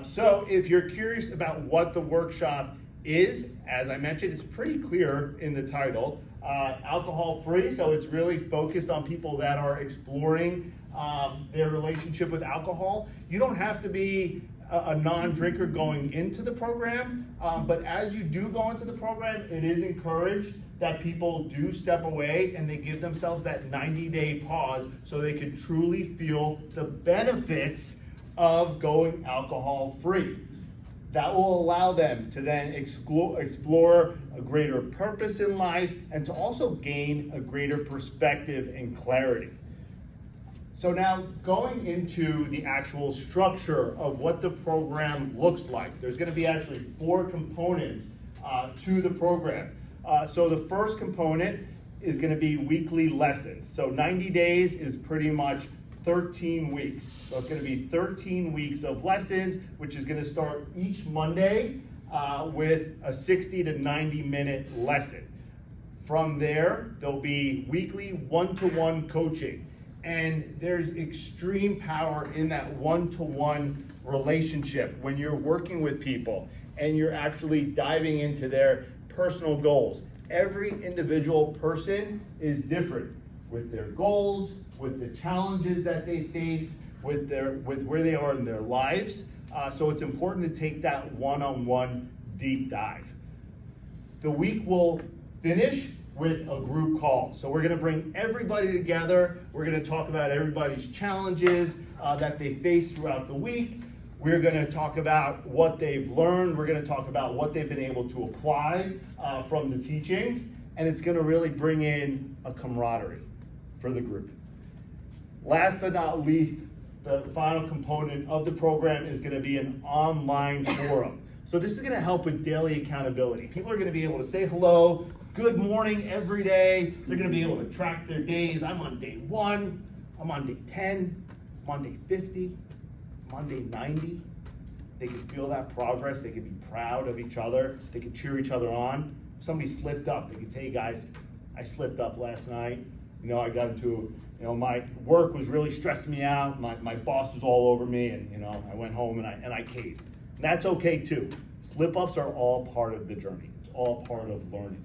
So if you're curious about what the workshop is, as I mentioned, it's pretty clear in the title. Alcohol free, so it's really focused on people that are exploring their relationship with alcohol. You don't have to be a non-drinker going into the program, but as you do go into the program, it is encouraged that people do step away and they give themselves that 90-day pause so they can truly feel the benefits of going alcohol free. That will allow them to then explore a greater purpose in life and to also gain a greater perspective and clarity. So now going into the actual structure of what the program looks like, there's going to be actually 4 components to the program. So the first component is going to be weekly lessons. So 90 days is pretty much 13 weeks. So it's going to be 13 weeks of lessons, which is going to start each Monday with a 60 to 90 minute lesson. From there, there'll be weekly one-to-one coaching. And there's extreme power in that one-to-one relationship when you're working with people and you're actually diving into their personal goals. Every individual person is different with their goals, with the challenges that they face, with where they are in their lives. So it's important to take that one-on-one deep dive. The week will finish with a group call. So we're gonna bring everybody together. We're gonna talk about everybody's challenges that they face throughout the week. We're gonna talk about what they've learned. We're gonna talk about what they've been able to apply from the teachings. And it's gonna really bring in a camaraderie for the group. Last but not least, the final component of the program is gonna be an online forum. So this is gonna help with daily accountability. People are gonna be able to say hello, good morning every day. They're gonna be able to track their days. I'm on day 1, I'm on day 10, I'm on day 50, I'm on day 90. They can feel that progress. They can be proud of each other. They can cheer each other on. If somebody slipped up, they can say, hey guys, I slipped up last night. I got into, my work was really stressing me out. My boss was all over me and, I went home and I caved. And that's okay too. Slip-ups are all part of the journey. It's all part of learning.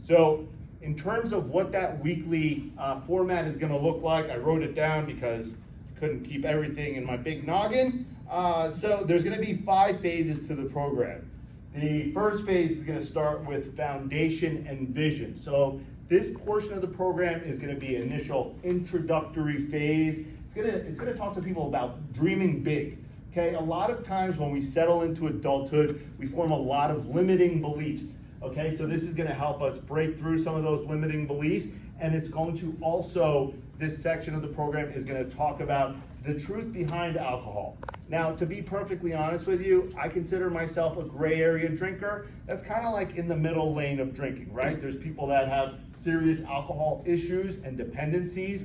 So in terms of what that weekly format is gonna look like, I wrote it down because I couldn't keep everything in my big noggin. So there's gonna be 5 phases to the program. The first phase is gonna start with foundation and vision. So this portion of the program is gonna be initial introductory phase. It's gonna talk to people about dreaming big. Okay, a lot of times when we settle into adulthood, we form a lot of limiting beliefs. Okay, so this is gonna help us break through some of those limiting beliefs, and it's going to also, this section of the program is gonna talk about the truth behind alcohol. Now, to be perfectly honest with you, I consider myself a gray area drinker. That's kind of like in the middle lane of drinking, right? There's people that have serious alcohol issues and dependencies,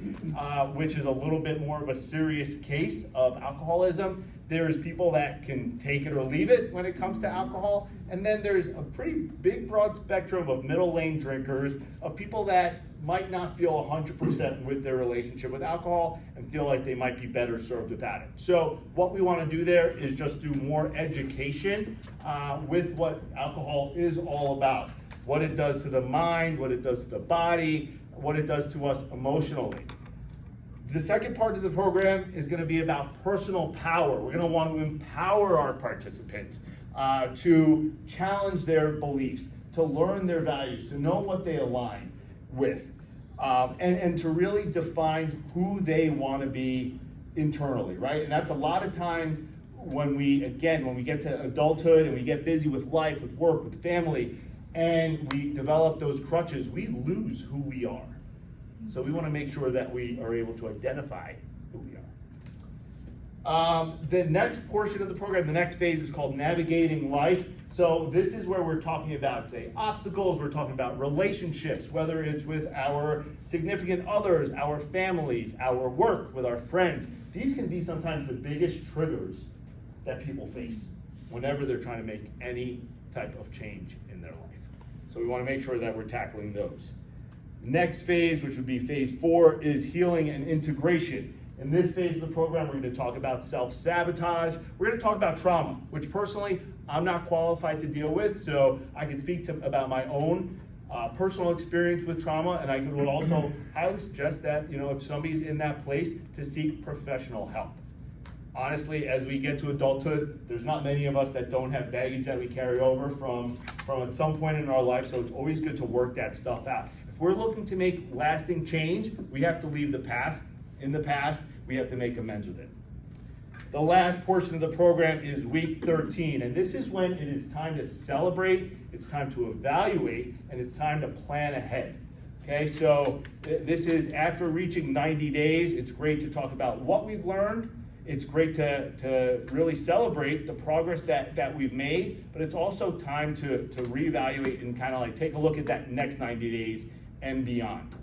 which is a little bit more of a serious case of alcoholism. There's people that can take it or leave it when it comes to alcohol. And then there's a pretty big broad spectrum of middle lane drinkers, of people that might not feel 100% with their relationship with alcohol and feel like they might be better served without it. So what we want to do there is just do more education with what alcohol is all about. What it does to the mind, what it does to the body, what it does to us emotionally. The second part of the program is going to be about personal power. We're going to want to empower our participants to challenge their beliefs, to learn their values, to know what they align with, and to really define who they want to be internally, right? And that's a lot of times when we get to adulthood and we get busy with life, with work, with family, and we develop those crutches, we lose who we are. So we want to make sure that we are able to identify who we are. The next portion of the program, the next phase, is called Navigating Life. So this is where we're talking about, say, obstacles, we're talking about relationships, whether it's with our significant others, our families, our work, with our friends. These can be sometimes the biggest triggers that people face whenever they're trying to make any type of change in their life. So we want to make sure that we're tackling those. Next phase, which would be phase 4, is healing and integration. In this phase of the program, we're going to talk about self-sabotage. We're going to talk about trauma, which personally I'm not qualified to deal with, so I can speak about my own personal experience with trauma, and I would also highly suggest that, if somebody's in that place, to seek professional help. Honestly, as we get to adulthood, there's not many of us that don't have baggage that we carry over from at some point in our life, so it's always good to work that stuff out. If we're looking to make lasting change, we have to leave the past in the past. We have to make amends with it. The last portion of the program is week 13, and this is when it is time to celebrate, it's time to evaluate, and it's time to plan ahead. Okay, so this is after reaching 90 days. It's great to talk about what we've learned. It's great to really celebrate the progress that we've made, but it's also time to reevaluate and kind of like take a look at that next 90 days and beyond.